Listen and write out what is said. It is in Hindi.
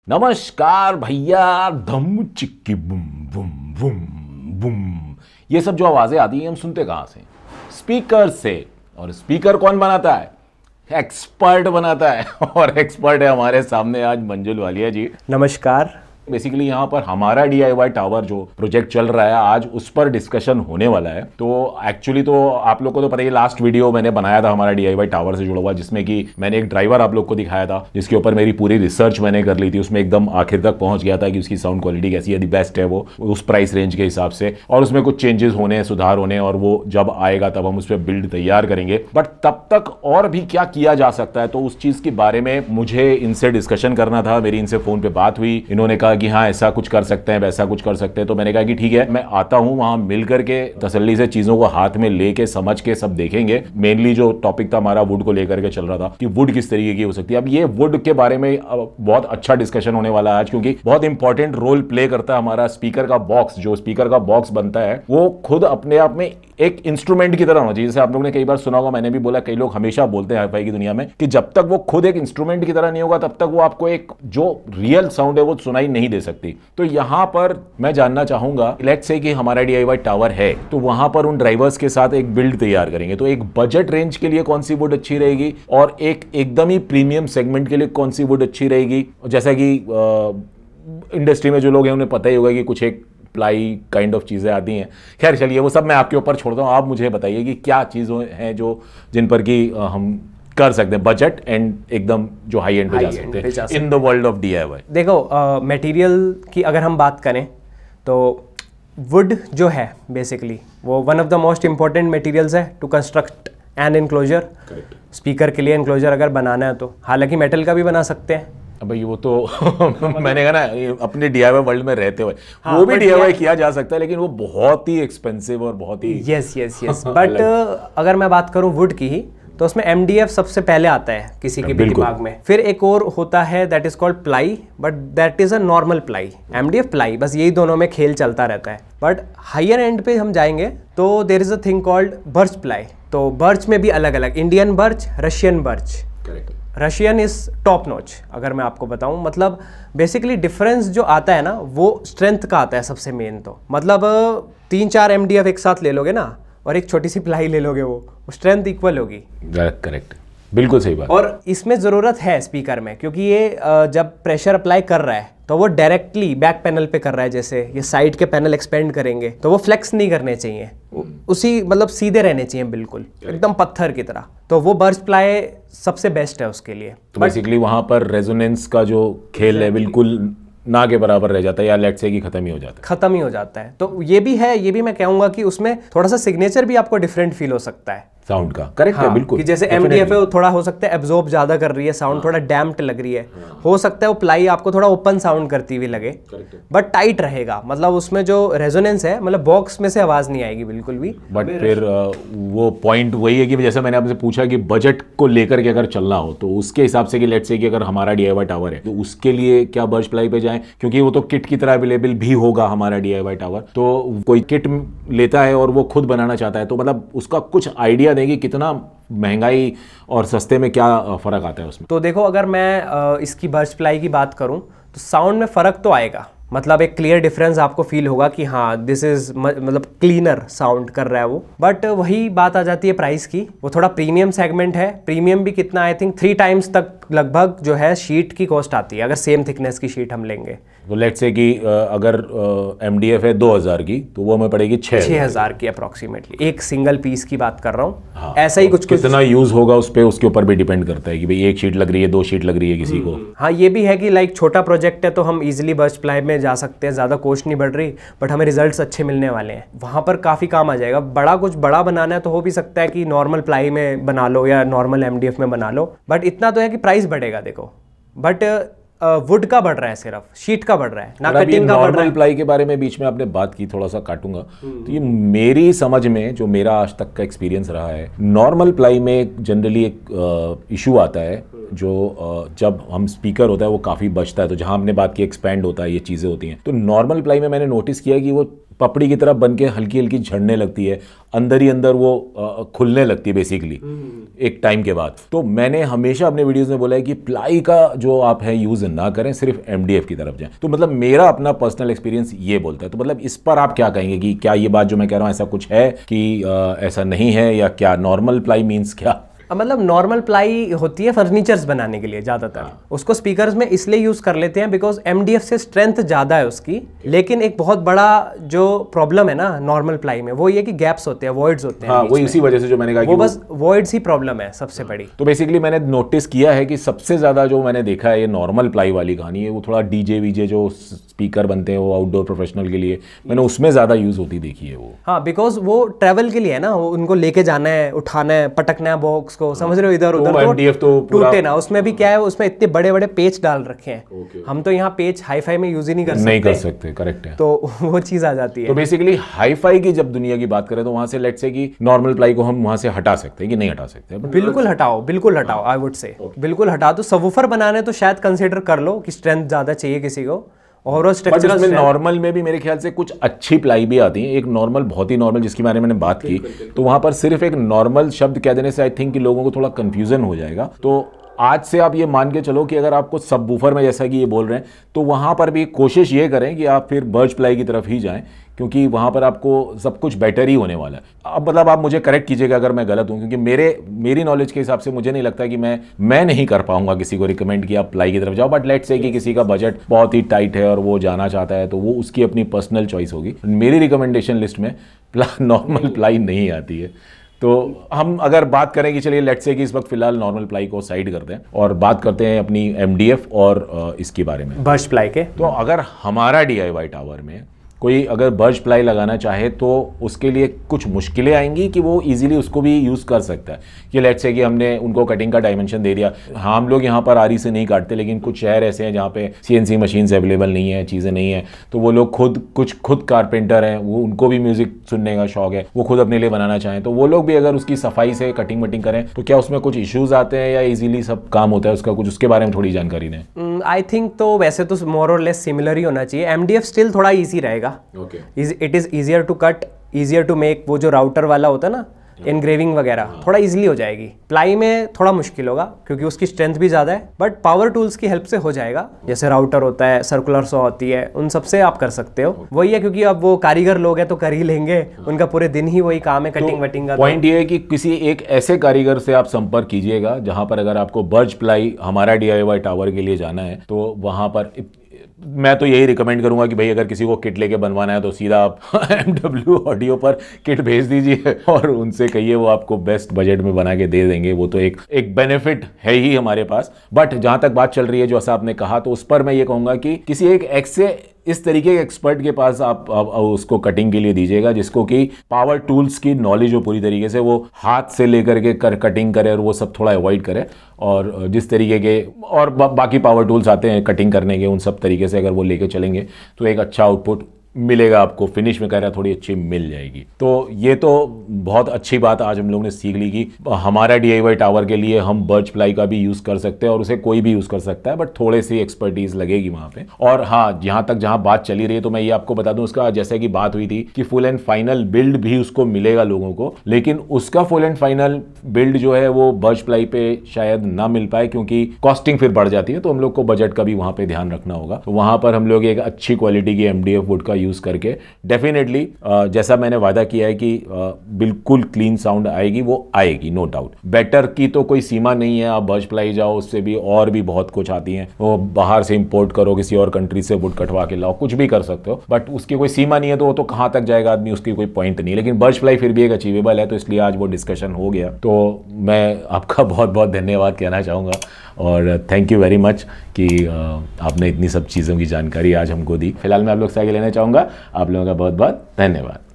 नमस्कार भैया। धम चिक्की बुम बुम बुम बुम, ये सब जो आवाजें आती हैं हम सुनते कहाँ से? स्पीकर से। और स्पीकर कौन बनाता है? एक्सपर्ट बनाता है। और एक्सपर्ट है हमारे सामने आज मंजुल वालिया जी। नमस्कार। बेसिकली यहाँ पर हमारा DIY टावर जो प्रोजेक्ट चल रहा है आज उस पर डिस्कशन होने वाला है। तो एक्चुअली तो आप लोग को तो पता ही, लास्ट वीडियो मैंने बनाया था हमारा DIY टावर से जुड़ा हुआ, जिसमें कि मैंने एक ड्राइवर आप लोग को दिखाया था जिसके ऊपर मेरी पूरी रिसर्च मैंने कर ली थी। उसमें एकदम आखिर तक पहुंच गया था कि उसकी साउंड क्वालिटी कैसी है, बेस्ट है वो उस प्राइस रेंज के हिसाब से, और उसमें कुछ चेंजेस होने, सुधार होने, और वो जब आएगा तब हम उस पर बिल्ड तैयार करेंगे। बट तब तक और भी क्या किया जा सकता है, तो उस चीज के बारे में मुझे इनसे डिस्कशन करना था। मेरी इनसे फोन पे बात हुई, इन्होंने कहा कि हाँ ऐसा कुछ कर सकते हैं, वैसा कुछ कर सकते हैं। तो मैंने कहा कि ठीक है, मैं आता हूं, वहां मिल करके तसल्ली से चीजों को हाथ में लेके समझ के सब देखेंगे। मेनली जो टॉपिक था हमारा वुड को लेकर के चल रहा था कि वुड किस तरीके की हो सकती है। अब ये वुड के बारे में बहुत अच्छा डिस्कशन होने वाला है आज, क्योंकि बहुत इंपॉर्टेंट रोल प्ले करता है हमारा स्पीकर का बॉक्स। जो स्पीकर का बॉक्स बनता है वो खुद अपने आप में एक इंस्ट्रूमेंट की तरह होना चाहिए। जैसे आप लोगों ने कई बार सुना होगा, मैंने भी बोला, कई लोग हमेशा बोलते हैं हाई-फाई की दुनिया में कि जब तक वो खुद एक इंस्ट्रूमेंट की तरह नहीं होगा तब तक वो आपको एक जो रियल साउंड है वो सुनाई नहीं दे सकती। तो यहां पर मैं जानना चाहूंगा, लेट्स से कि हमारा DIY टावर है, तो वहां पर उन ड्राइवर्स के साथ एक बिल्ड तैयार करेंगे। तो एक बजट रेंज के लिए कौन सी वुड अच्छी रहेगी और एक एकदम ही प्रीमियम सेगमेंट के लिए कौन सी वुड अच्छी रहेगी। जैसा कि इंडस्ट्री में जो लोग हैं उन्हें पता ही होगा कि कुछ एक प्लाई काइंड ऑफ चीज़ें आती हैं। खैर चलिए, वो सब मैं आपके ऊपर छोड़ता हूँ। आप मुझे बताइए कि क्या चीज़ें हैं जो जिन पर कि हम कर सकते हैं बजट एंड एकदम जो हाई एंड पे जा सकते हैं in the world of DIY। देखो, मटेरियल की अगर हम बात करें तो वुड जो है बेसिकली वो one of the most important materials है to construct an enclosure. Speaker के लिए एनक्लोजर अगर बनाना है तो हालांकि मेटल का भी बना सकते हैं। अब वो तो मैंने कहा ना, अपने DIY वर्ल्ड में रहते हुए वो भी DIY किया जा सकता है, लेकिन वो बहुत ही एक्सपेंसिव और बहुत ही यस बट अगर मैं बात करूं वुड की ही, तो उसमें MDF सबसे पहले आता है किसी के भी दिमाग में। फिर एक और होता है that is called ply, but that is a normal ply. MDF ply, बस यही दोनों में खेल चलता रहता है। बट हायर एंड पे हम जाएंगे तो there is a thing called birch ply. तो बर्च में भी अलग अलग, Indian birch, Russian birch. Russian is top notch अगर मैं आपको बताऊं। मतलब बेसिकली डिफरेंस जो आता है ना वो स्ट्रेंथ का आता है सबसे मेन। तो मतलब 3-4 MDF एक साथ ले लोगे ना और एक छोटी सी प्लाई ले लोगे, वो स्ट्रेंथ इक्वल होगी। करेक्ट, बिल्कुल सही बात। और इसमें ज़रूरत है स्पीकर में, क्योंकि ये जब प्रेशर अप्लाई कर रहा है तो वो डायरेक्टली बैक पैनल पे कर रहा है। जैसे ये साइड के पैनल एक्सपेंड करेंगे तो वो फ्लेक्स नहीं करने चाहिए, उसी मतलब सीधे रहने चाहिए बिल्कुल एकदम पत्थर की तरह। तो वो बर्च प्लाई सबसे बेस्ट है उसके लिए। तो बेसिकली वहां पर रेजोनेंस का जो खेल है बिल्कुल ना के बराबर रह जाता है, या लेट्स से कि खत्म ही हो जाता है। तो ये भी है, ये भी मैं कहूंगा कि उसमें थोड़ा सा सिग्नेचर भी आपको डिफरेंट फील हो सकता है साउंड का। करेक्ट है, बिल्कुल। कि जैसे MDF है थोड़ा हो सकता है एब्जॉर्ब ज्यादा कर रही है साउंड, थोड़ा डैम्प्ड लग रही है। हो सकता है वो प्लाई आपको थोड़ा ओपन साउंड करती हुई लगे, बट टाइट रहेगा। मतलब उसमें जो रेजोनेंस है, मतलब बॉक्स में से आवाज नहीं आएगी बिल्कुल भी। बट फिर वो पॉइंट वही है कि जैसे मैंने आपसे पूछा कि बजट को लेकर के अगर चलना हो तो उसके हिसाब से कि लेट्स से कि अगर हमारा DIY टावर है तो उसके लिए क्या बर्च प्लाई पे जाएं, क्योंकि वो तो किट की तरह अवेलेबल भी होगा हमारा DIY टावर। तो कोई किट लेता है और वो खुद बनाना चाहता है, तो मतलब उसका कुछ आइडिया दें कि कितना महंगाई और सस्ते में क्या फर्क आता है उसमें। तो देखो, अगर मैं इसकी बर्च प्लाई की बात करूं तो साउंड में फर्क तो आएगा। मतलब एक क्लियर डिफरेंस आपको फील होगा कि हाँ दिस इज मतलब क्लीनर साउंड कर रहा है वो। बट वही बात आ जाती है प्राइस की। वो थोड़ा प्रीमियम सेगमेंट है। प्रीमियम भी कितना, आई थिंक 3 टाइम्स तक लगभग जो है शीट की कॉस्ट आती है, अगर सेम थिकनेस की शीट हम लेंगे। तो लेट्स से कि अगर MDF है 2000 की तो वो हमें पड़ेगी 6000 की अप्रोक्सीमेटली, एक सिंगल पीस की बात कर रहा हूँ। हाँ, ऐसा ही कुछ कितना यूज होगा उस पे, उसके ऊपर भी डिपेंड करता है कि भाई 1 शीट लग रही है, 2 शीट लग रही है किसी को। हाँ, ये भी है कि लाइक छोटा प्रोजेक्ट है तो हम इजीली बर्च प्लाई में जा सकते हैं, ज़्यादा कॉस्ट नहीं बढ़ रही, बट हमें रिजल्ट्स अच्छे मिलने वाले हैं। वहाँ पर काफ़ी काम आ जाएगा। कुछ बड़ा बनाना है तो हो भी सकता है कि नॉर्मल प्लाई में बना लो या नॉर्मल MDF में बना लो, बट इतना तो है कि प्राइस बढ़ेगा। देखो, बट वुड का बढ़ रहा है, सिर्फ शीट का बढ़ रहा है ना, कटिंग का बढ़ रहा है। प्लाई के बारे में बीच में आपने बात की, थोड़ा सा काटूंगा। तो ये मेरी समझ में, जो मेरा आज तक का एक्सपीरियंस रहा है, नॉर्मल प्लाई में जनरली एक इशू आता है जो जब हम स्पीकर होता है वो काफ़ी बचता है। तो जहाँ हमने बात की एक्सपैंड होता है, ये चीज़ें होती हैं। तो नॉर्मल प्लाई में मैंने नोटिस किया कि वो पपड़ी की तरह बन के हल्की हल्की झड़ने लगती है, अंदर ही अंदर वो खुलने लगती है बेसिकली एक टाइम के बाद। तो मैंने हमेशा अपने वीडियोस में बोला है कि प्लाई का जो आप है यूज ना करें, सिर्फ MDF की तरफ जाएं। तो मतलब मेरा अपना पर्सनल एक्सपीरियंस ये बोलता है। तो मतलब इस पर आप क्या कहेंगे कि क्या ये बात जो मैं कह रहा हूँ ऐसा कुछ है कि ऐसा नहीं है, या क्या नॉर्मल प्लाई मीन्स क्या? मतलब नॉर्मल प्लाई होती है फर्नीचर्स बनाने के लिए ज़्यादातर। उसको स्पीकर्स में इसलिए यूज़ कर लेते हैं बिकॉज MDF से स्ट्रेंथ ज़्यादा है उसकी। लेकिन एक बहुत बड़ा जो प्रॉब्लम है ना नॉर्मल प्लाई में, वो ये कि गैप्स होते हैं, वॉइड्स होते हैं। हाँ, वो इसी वजह से जो मैंने कहा वो बस वॉइड्स ही प्रॉब्लम है सबसे बड़ी। तो बेसिकली मैंने नोटिस किया है कि सबसे ज़्यादा जो मैंने देखा है ये नॉर्मल प्लाई वाली कहानी है, वो थोड़ा DJ वीजे जो स्पीकर बनते हैं वो आउटडोर प्रोफेशनल के लिए, मैंने उसमें ज़्यादा यूज़ होती देखी है वो। हाँ, बिकॉज वो ट्रैवल के लिए है ना, उनको लेके जाना है, उठाना है, पटकना है बॉक्स को, समझ रहे हो, इधर उधर MDF तो टूटे ना। उसमें भी क्या है, उसमें इतने बड़े बड़े पेच डाल रखे हैं। हम तो यहाँ पेच हाईफाई में यूज ही नहीं कर सकते। करेक्ट है। तो वो चीज आ जाती है। तो बेसिकली हाईफाई की जब दुनिया की बात करें तो वहां से लेट्स से कि नॉर्मल प्लाई को हम वहां से हटा सकते हैं कि नहीं हटा सकते? बिल्कुल हटाओ, बिल्कुल हटाओ, आई वुड से बिल्कुल हटा दो। सबवूफर बनाने तो शायद कंसीडर कर लो कि स्ट्रेंथ ज्यादा चाहिए किसी को, और स्ट्रक्चरल में नॉर्मल में भी मेरे ख्याल से कुछ अच्छी प्लाई भी आती है। एक नॉर्मल, बहुत ही नॉर्मल जिसकी बारे में मैंने बात की, तो वहां पर सिर्फ एक नॉर्मल शब्द कह देने से आई थिंक कि लोगों को थोड़ा कंफ्यूजन हो जाएगा। तो आज से आप ये मान के चलो कि अगर आपको सबवूफर में जैसा कि ये बोल रहे हैं, तो वहां पर भी कोशिश ये करें कि आप फिर बर्च प्लाई की तरफ ही जाएं, क्योंकि वहां पर आपको सब कुछ बेटर ही होने वाला है। अब मतलब आप मुझे करेक्ट कीजिएगा अगर मैं गलत हूं, क्योंकि मेरी नॉलेज के हिसाब से मुझे नहीं लगता कि मैं नहीं कर पाऊंगा किसी को रिकमेंड कि आप प्लाई की तरफ जाओ। बट लेट्स से कि किसी का बजट बहुत ही टाइट है और वो जाना चाहता है, तो वो उसकी अपनी पर्सनल चॉइस होगी। मेरी रिकमेंडेशन लिस्ट में नॉर्मल प्लाई नहीं आती है। तो हम अगर बात करें कि चलिए लेट्स से कि इस वक्त फिलहाल नॉर्मल प्लाई को साइड करते हैं और बात करते हैं अपनी MDF और इसके बारे में, बर्च प्लाई के। तो अगर हमारा DIY टावर में कोई अगर बर्च प्लाई लगाना चाहे तो उसके लिए कुछ मुश्किलें आएंगी कि वो इजीली उसको भी यूज़ कर सकता है? कि लेट्स से कि हमने उनको कटिंग का डायमेंशन दे दिया। हाँ, हम लोग यहाँ पर आरी से नहीं काटते, लेकिन कुछ शहर ऐसे हैं जहाँ पे CNC मशीन्स अवेलेबल नहीं है, चीज़ें नहीं है, तो वो लोग खुद कारपेंटर हैं, वो उनको भी म्यूज़िक सुनने का शौक है, वो खुद अपने लिए बनाना चाहें, तो वो लोग भी अगर उसकी सफाई से कटिंग वटिंग करें तो क्या उसमें कुछ इश्यूज़ आते हैं या ईजिली सब काम होता है उसका? कुछ उसके बारे में थोड़ी जानकारी दें। आई थिंक तो वैसे तो मोर और लेस सिमिलर ही होना चाहिए। MDF स्टिल थोड़ा ईजी रहेगा। It is easier to cut, easier to make. वो जो राउटर वाला होता है ना, एनग्रेविंग वगैरह थोड़ा इजीली हो जाएगी। प्लाई में थोड़ा मुश्किल होगा क्योंकि उसकी स्ट्रेंथ भी ज़्यादा है, बट पावर टूल्स की हेल्प से हो जाएगा। जैसे राउटर होता है, सर्कुलर सॉ होती है, उन सब से आप कर सकते हो। वही है, क्योंकि अब वो कारीगर लोग हैं तो कर ही लेंगे, उनका पूरे दिन ही वही काम है, कटिंग वटिंग का। पॉइंट ये है कि किसी एक ऐसे कारीगर से आप संपर्क कीजिएगा जहां पर अगर आपको बर्च प्लाई हमारा DIY टावर के लिए जाना है, तो वहां पर मैं तो यही रिकमेंड करूंगा कि भाई अगर किसी को किट लेके बनवाना है तो सीधा आप MW ऑडियो पर किट भेज दीजिए और उनसे कहिए, वो आपको बेस्ट बजट में बना के दे देंगे। वो तो एक बेनिफिट है ही हमारे पास। बट जहां तक बात चल रही है जो ऐसा आपने कहा, तो उस पर मैं ये कहूंगा कि किसी एक से इस तरीके के एक्सपर्ट के पास आप उसको कटिंग के लिए दीजिएगा जिसको कि पावर टूल्स की नॉलेज हो पूरी तरीके से, वो हाथ से लेकर के कटिंग करे और वो सब थोड़ा अवॉइड करे। और जिस तरीके के और बाकी पावर टूल्स आते हैं कटिंग करने के, उन सब तरीके से अगर वो लेके चलेंगे तो एक अच्छा आउटपुट मिलेगा आपको। फिनिश में कह रहा थोड़ी अच्छी मिल जाएगी। तो ये तो बहुत अच्छी बात आज हम लोगों ने सीख ली कि हमारा DIY टावर के लिए हम बर्च प्लाई का भी यूज़ कर सकते हैं और उसे कोई भी यूज़ कर सकता है, बट थोड़ी सी एक्सपर्टीज लगेगी वहाँ पे। और हाँ, जहाँ बात चली रही है तो मैं ये आपको बता दूं, उसका जैसे कि बात हुई थी कि फुल एंड फाइनल बिल्ड भी उसको मिलेगा लोगों को, लेकिन उसका फुल एंड फाइनल बिल्ड जो है वो बर्च प्लाई पे शायद ना मिल पाए क्योंकि कॉस्टिंग फिर बढ़ जाती है। तो हम लोग को बजट का भी वहाँ पे ध्यान रखना होगा। तो वहाँ पर हम लोग एक अच्छी क्वालिटी की MDF वुड का यूज़ करके डेफिनेटली जैसा मैंने वादा किया है कि बिल्कुल क्लीन साउंड आएगी, वो आएगी, नो डाउट। बेटर की तो कोई सीमा नहीं है। आप बर्च प्लाई जाओ, उससे भी और भी बहुत कुछ आती हैं, वो बाहर से इंपोर्ट करो, किसी और कंट्री से वुड कटवा के लाओ, कुछ भी कर सकते हो, बट उसकी कोई सीमा नहीं है। तो वो तो कहाँ तक जाएगा आदमी, उसकी कोई पॉइंट नहीं। लेकिन बर्च प्लाई फिर भी एक अचीवेबल है, तो इसलिए आज वो डिस्कशन हो गया। तो मैं आपका बहुत बहुत धन्यवाद कहना चाहूँगा और थैंक यू वेरी मच कि आपने इतनी सब चीज़ों की जानकारी आज हमको दी। फिलहाल मैं आप लोग से आगे लेना चाहूँगा। आप लोगों का बहुत बहुत धन्यवाद।